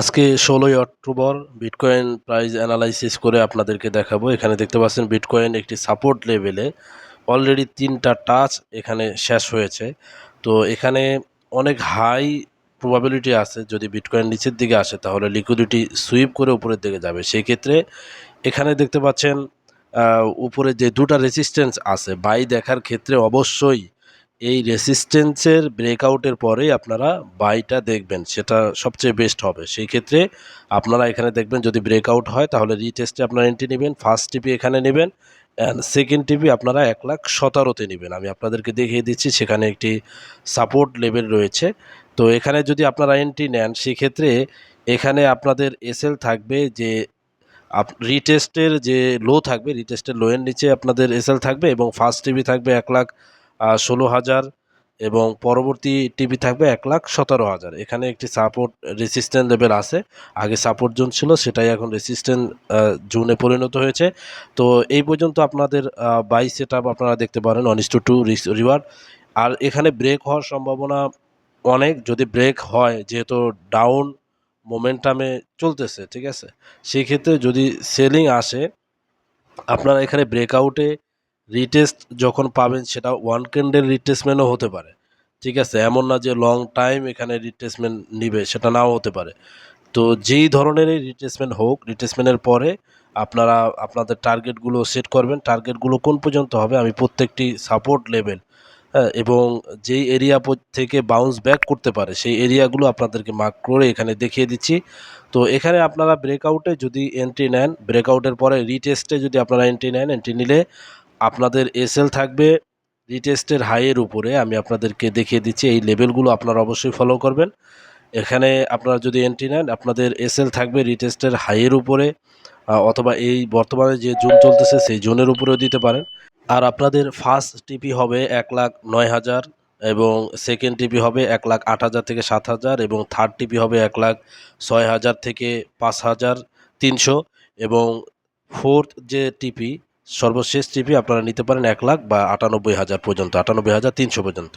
আজকে ১৬ই October bitcoin price analysis করে আপনাদেরকে দেখাবো। এখানে দেখতে পাচ্ছেন বিটকয়েন একটি সাপোর্ট লেভেলে অলরেডি ৩টা টাচ এখানে শেষ হয়েছে। তো এখানে অনেক হাই প্রবাবিলিটি আছে যদি বিটকয়েন নিচের দিকে আসে তাহলে লিকুইডিটি সুইপ করে উপরের দিকে যাবে। সেই ক্ষেত্রে এখানে দেখতে পাচ্ছেন উপরে যে দুটা রেসিস্ট্যান্স আছে বাই দেখার ক্ষেত্রে অবশ্যই এই রেসিস্ট্যান্সের ব্রেকআউটের পরেই আপনারা বাইটা দেখবেন, সেটা সবচেয়ে বেস্ট হবে। সেই ক্ষেত্রে আপনারা এখানে দেখবেন যদি ব্রেকআউট হয় তাহলে রিটেস্টে আপনারা এন্ট্রি নেবেন, ফার্স্ট টিপি এখানে নেবেন অ্যান্ড সেকেন্ড টিপি আপনারা ১,১৭,০০০-তে নেবেন। আমি আপনাদেরকে দেখিয়ে দিচ্ছি সেখানে একটি সাপোর্ট লেভেল রয়েছে। তো এখানে যদি আপনারা এন্ট্রি নেন সেক্ষেত্রে এখানে আপনাদের এসএল থাকবে যে রিটেস্টের যে লো থাকবে, রিটেস্টের লোয়ের নিচে আপনাদের এসএল থাকবে এবং ফার্স্ট টিভি থাকবে ১,১৬,০০০ এবং পরবর্তী টিভি থাকবে ১,১৭,০০০। এখানে একটি সাপোর্ট রেসিস্ট্যান্ট লেভেল আছে। আগে সাপোর্ট জোন ছিল, সেটাই এখন রেসিস্ট্যান্ট জোনে পরিণত হয়েছে। তো এই পর্যন্ত আপনাদের বাই সেট আপ আপনারা দেখতে পারেন 1:2 রিওয়ার্ড। আর এখানে ব্রেক হওয়ার সম্ভাবনা অনেক। যদি ব্রেক হয়, যেহেতু ডাউন মোমেন্টামে চলতেছে, ঠিক আছে, সেই ক্ষেত্রে যদি সেলিং আসে আপনারা এখানে ব্রেকআউটে রিটেস্ট যখন পাবেন সেটা ওয়ান ক্যান্ডেল রিট্রেসমেন্টও হতে পারে, ঠিক আছে, এমন না যে লং টাইম এখানে রিট্রেসমেন্ট নিবে, সেটা নাও হতে পারে। তো যেই ধরনেরই রিট্রেসমেন্ট হোক, রিট্রেসমেন্টের পরে আপনারা আপনাদের টার্গেটগুলো সেট করবেন। টার্গেটগুলো কোন পর্যন্ত হবে আমি প্রত্যেকটি সাপোর্ট লেভেল, হ্যাঁ, এবং যেই এরিয়া থেকে বাউন্স ব্যাক করতে পারে সেই এরিয়াগুলো আপনাদেরকে মার্ক করে এখানে দেখিয়ে দিচ্ছি। তো এখানে আপনারা ব্রেকআউটে যদি এন্ট্রি নেন, ব্রেকআউটের পরে রিটেস্টে যদি আপনারা এন্ট্রি নেন, এন্ট্রি নিলে আপনাদের এসএল থাকবে রিটেস্টের হাইয়ের উপরে। আমি আপনাদেরকে দেখিয়ে দিচ্ছি এই লেভেলগুলো আপনারা অবশ্যই ফলো করবেন। এখানে আপনারা যদি এন্ট্রি নেন আপনাদের এসএল থাকবে রিটেস্টের হাইয়ের উপরে, অথবা এই বর্তমানে যে জোন চলতেছে সেই জোনের উপরেও দিতে পারেন। আর আপনাদের ফার্স্ট টিপি হবে ১,০৯,০০০ এবং সেকেন্ড টিপি হবে ১,০৮,০০০ থেকে ৭,০০০ এবং থার্ড টিপি হবে ১,০৬,০০০ থেকে ৫,৩০০ এবং ফোর্থ যে টিপি, সর্বশেষ টিপি আপনারা নিতে পারেন ১,০০,০০০ বা ৯৮,০০০ পর্যন্ত, ৯৮,৩০০ পর্যন্ত।